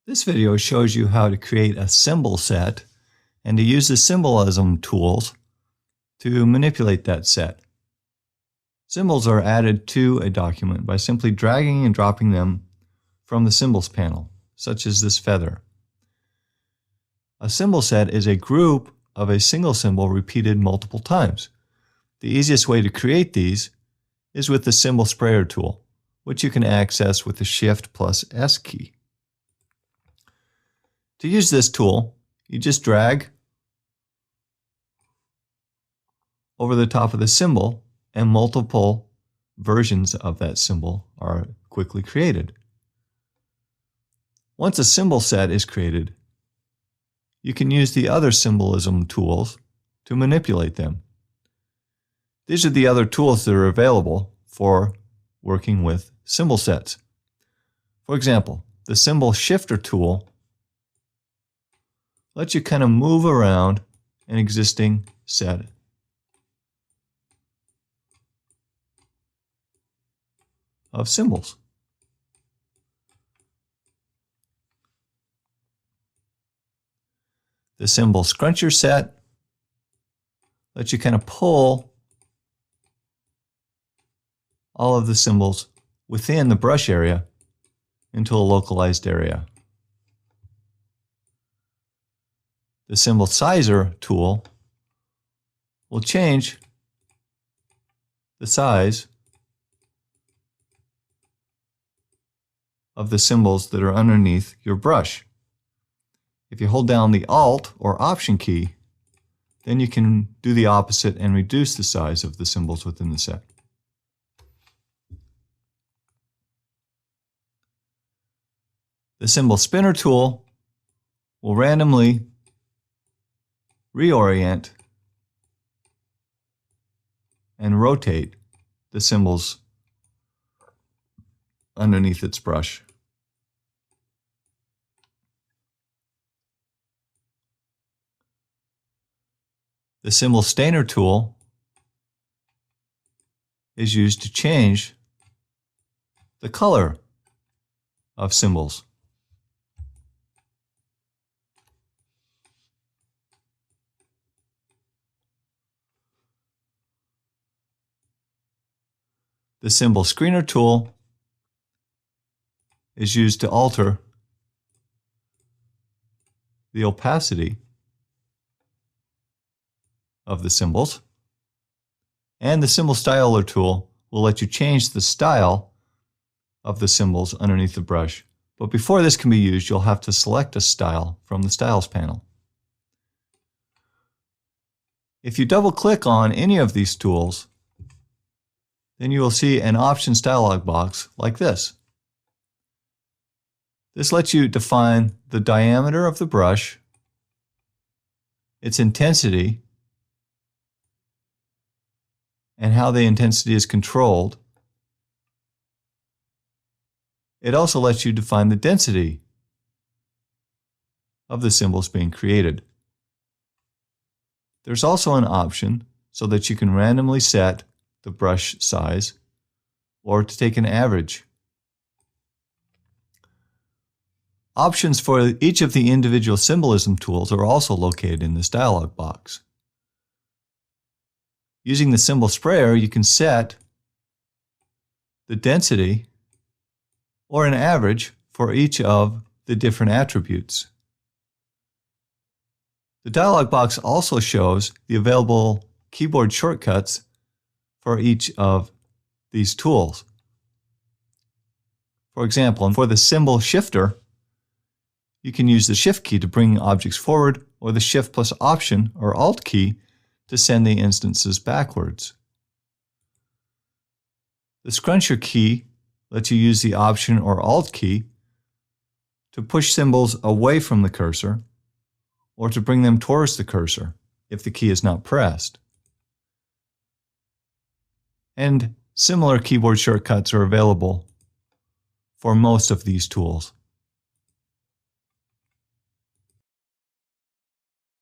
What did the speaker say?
This video shows you how to create a symbol set and to use the Symbolism tools to manipulate that set. Symbols are added to a document by simply dragging and dropping them from the Symbols panel, such as this feather. A symbol set is a group of a single symbol repeated multiple times. The easiest way to create these is with the Symbol Sprayer tool, which you can access with the Shift+S key. To use this tool, you just drag over the top of the symbol and multiple versions of that symbol are quickly created. Once a symbol set is created, you can use the other Symbolism tools to manipulate them. These are the other tools that are available for working with symbol sets. For example, the Symbol Shifter tool lets you kind of move around an existing set of symbols. The Symbol Scruncher set lets you kind of pull all of the symbols within the brush area into a localized area. The Symbol Sizer tool will change the size of the symbols that are underneath your brush. If you hold down the Alt or Option key, then you can do the opposite and reduce the size of the symbols within the set. The Symbol Spinner tool will randomly reorient and rotate the symbols underneath its brush. The Symbol Stainer tool is used to change the color of symbols. The Symbol Screener tool is used to alter the opacity of the symbols. And the Symbol Styler tool will let you change the style of the symbols underneath the brush. But before this can be used, you'll have to select a style from the Styles panel. If you double-click on any of these tools, then you will see an Options dialog box like this. This lets you define the diameter of the brush, its intensity, and how the intensity is controlled. It also lets you define the density of the symbols being created. There's also an option so that you can randomly set the brush size or to take an average. Options for each of the individual Symbolism tools are also located in this dialog box. Using the Symbol Sprayer, you can set the density or an average for each of the different attributes. The dialog box also shows the available keyboard shortcuts for each of these tools. For example, for the Symbol Shifter, you can use the Shift key to bring objects forward, or the Shift plus Option or Alt key to send the instances backwards. The Scruncher key lets you use the Option or Alt key to push symbols away from the cursor or to bring them towards the cursor if the key is not pressed. And similar keyboard shortcuts are available for most of these tools.